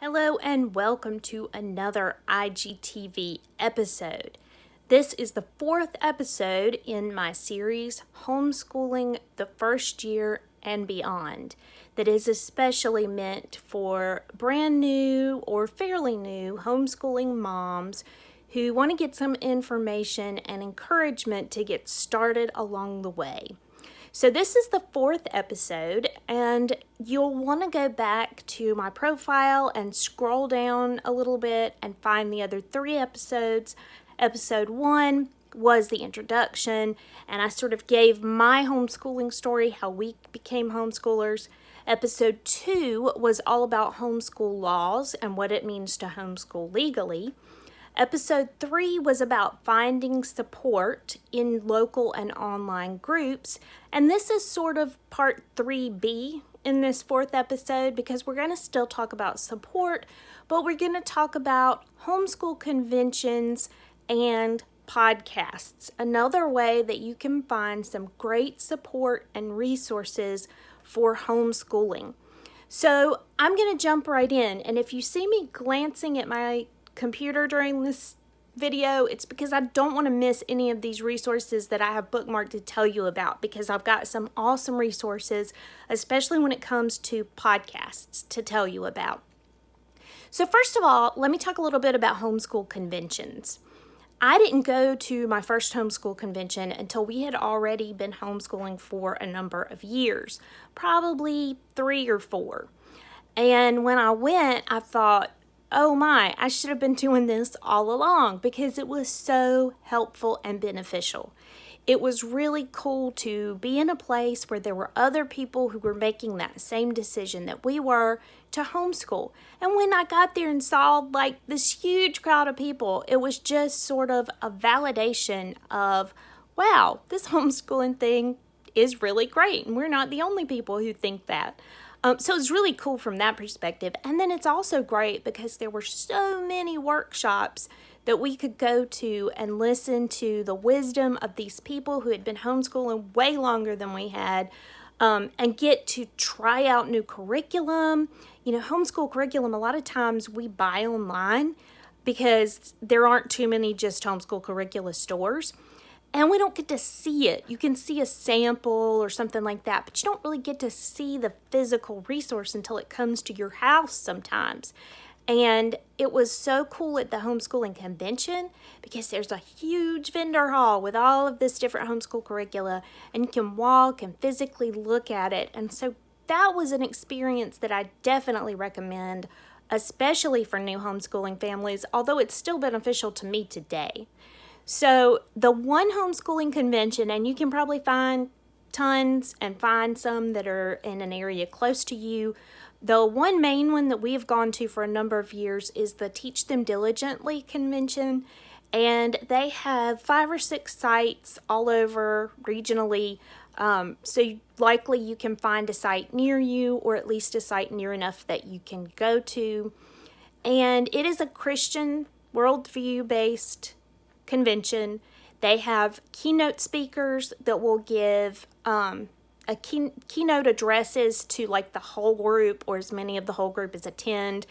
Hello and welcome to another IGTV episode. This is the fourth episode in my series, Homeschooling the First Year and Beyond, that is especially meant for brand new or fairly new homeschooling moms who want to get some information and encouragement to get started along the way. So this is the fourth episode, and you'll want to go back to my profile and scroll down a little bit and find the other three episodes. Episode 1 was the introduction, and I sort of gave my homeschooling story, how we became homeschoolers. Episode 2 was all about homeschool laws and what it means to homeschool legally. Episode 3 was about finding support in local and online groups, and this is sort of part 3B in this fourth episode because we're going to still talk about support, but we're going to talk about homeschool conventions and podcasts, another way that you can find some great support and resources for homeschooling. So I'm going to jump right in, and if you see me glancing at my computer during this video, it's because I don't want to miss any of these resources that I have bookmarked to tell you about, because I've got some awesome resources, especially when it comes to podcasts, to tell you about. So first of all, let me talk a little bit about homeschool conventions. I didn't go to my first homeschool convention until we had already been homeschooling for a number of years, probably 3 or 4. And when I went, I thought, oh my, I should have been doing this all along because it was so helpful and beneficial. It was really cool to be in a place where there were other people who were making that same decision that we were to homeschool. And when I got there and saw like this huge crowd of people, it was just sort of a validation of, wow, this homeschooling thing is really great. And we're not the only people who think that. So it's really cool from that perspective. And then it's also great because there were so many workshops that we could go to and listen to the wisdom of these people who had been homeschooling way longer than we had, and get to try out new curriculum. You know, homeschool curriculum, a lot of times we buy online because there aren't too many just homeschool curricula stores. And we don't get to see it. You can see a sample or something like that, but you don't really get to see the physical resource until it comes to your house sometimes. And it was so cool at the homeschooling convention because there's a huge vendor hall with all of this different homeschool curricula, and you can walk and physically look at it. And so that was an experience that I definitely recommend, especially for new homeschooling families, although it's still beneficial to me today. So the one homeschooling convention, and you can probably find tons and find some that are in an area close to you. The one main one that we have gone to for a number of years is the Teach Them Diligently convention, and they have 5 or 6 sites all over regionally. So likely you can find a site near you, or at least a site near enough that you can go to. And it is a Christian worldview-based convention. They have keynote speakers that will give keynote addresses to like the whole group, or as many of the whole group as attend.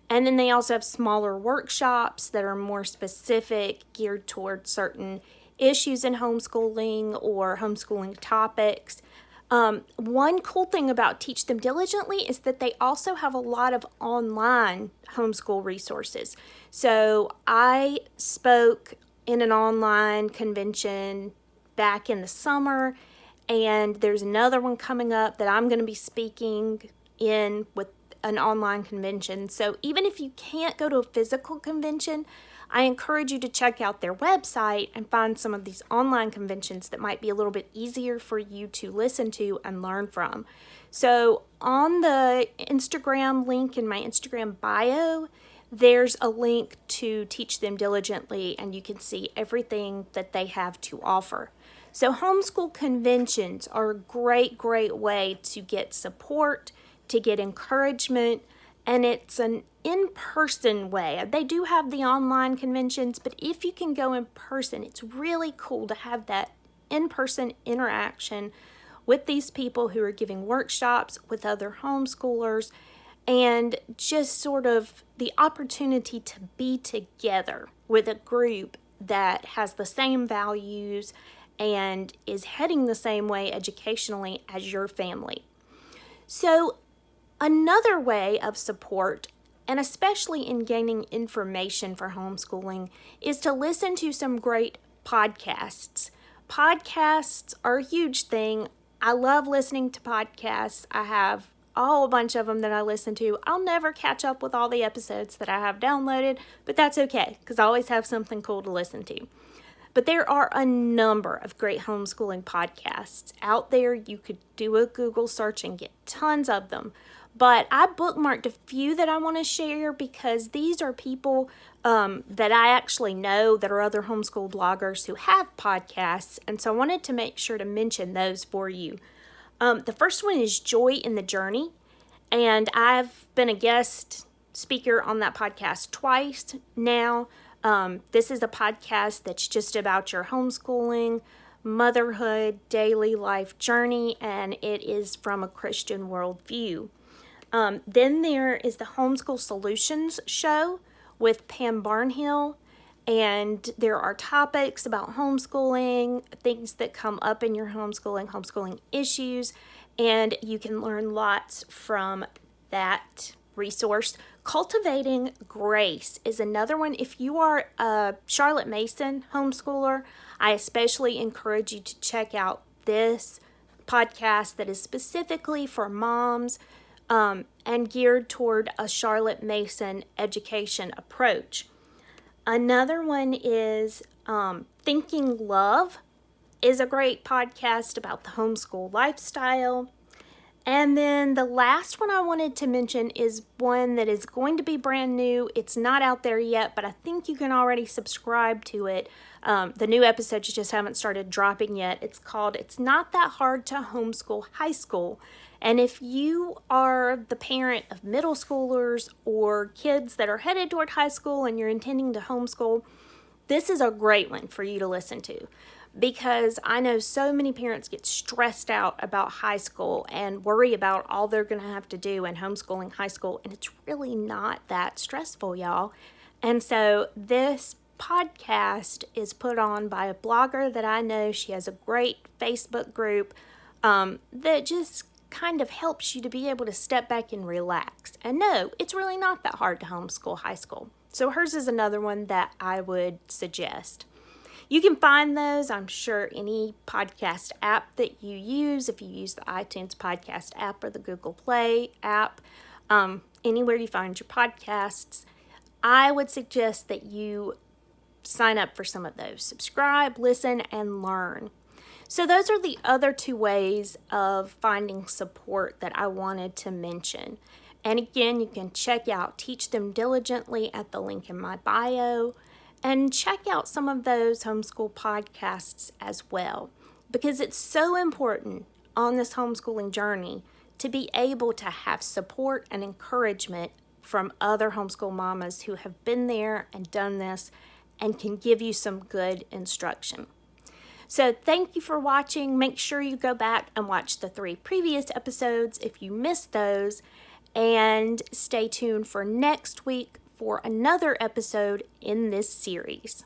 And then they also have smaller workshops that are more specific, geared towards certain issues in homeschooling or homeschooling topics. One cool thing about Teach Them Diligently is that they also have a lot of online homeschool resources. So I spoke in an online convention back in the summer, and there's another one coming up that I'm going to be speaking in with an online convention. So even if you can't go to a physical convention, I encourage you to check out their website and find some of these online conventions that might be a little bit easier for you to listen to and learn from. So on the Instagram link in my Instagram bio, there's a link to Teach Them Diligently, and you can see everything that they have to offer. So homeschool conventions are a great, great way to get support, to get encouragement, and it's an in-person way. They do have the online conventions, but if you can go in person, it's really cool to have that in-person interaction with these people who are giving workshops with other homeschoolers and just sort of the opportunity to be together with a group that has the same values and is heading the same way educationally as your family. So another way of support, and especially in gaining information for homeschooling, is to listen to some great podcasts. Podcasts are a huge thing. I love listening to podcasts. I have a whole bunch of them that I listen to. I'll never catch up with all the episodes that I have downloaded, but that's okay because I always have something cool to listen to. But there are a number of great homeschooling podcasts out there. You could do a Google search and get tons of them. But I bookmarked a few that I want to share because these are people that I actually know that are other homeschool bloggers who have podcasts. And so I wanted to make sure to mention those for you. The first one is Joy in the Journey. And I've been a guest speaker on that podcast twice now. This is a podcast that's just about your homeschooling, motherhood, daily life journey, and it is from a Christian worldview. Then there is the Homeschool Solutions show with Pam Barnhill, and there are topics about homeschooling, things that come up in your homeschooling issues, and you can learn lots from that resource. Cultivating Grace is another one. If you are a Charlotte Mason homeschooler, I especially encourage you to check out this podcast that is specifically for moms and geared toward a Charlotte Mason education approach. Another one is Thinking Love is a great podcast about the homeschool lifestyle. And then the last one I wanted to mention is one that is going to be brand new. It's not out there yet, but I think you can already subscribe to it. The new episodes just haven't started dropping yet. It's called It's Not That Hard to Homeschool High School. And if you are the parent of middle schoolers or kids that are headed toward high school and you're intending to homeschool, this is a great one for you to listen to. Because I know so many parents get stressed out about high school and worry about all they're going to have to do in homeschooling high school, and it's really not that stressful, y'all. And so this podcast is put on by a blogger that I know. She has a great Facebook group that just kind of helps you to be able to step back and relax. And no, it's really not that hard to homeschool high school. So hers is another one that I would suggest. You can find those, I'm sure, any podcast app that you use. If you use the iTunes podcast app or the Google Play app, anywhere you find your podcasts, I would suggest that you sign up for some of those. Subscribe, listen, and learn. So those are the other two ways of finding support that I wanted to mention. And again, you can check out Teach Them Diligently at the link in my bio. And check out some of those homeschool podcasts as well, because it's so important on this homeschooling journey to be able to have support and encouragement from other homeschool mamas who have been there and done this and can give you some good instruction. So thank you for watching. Make sure you go back and watch the 3 previous episodes if you missed those, and stay tuned for next week for another episode in this series.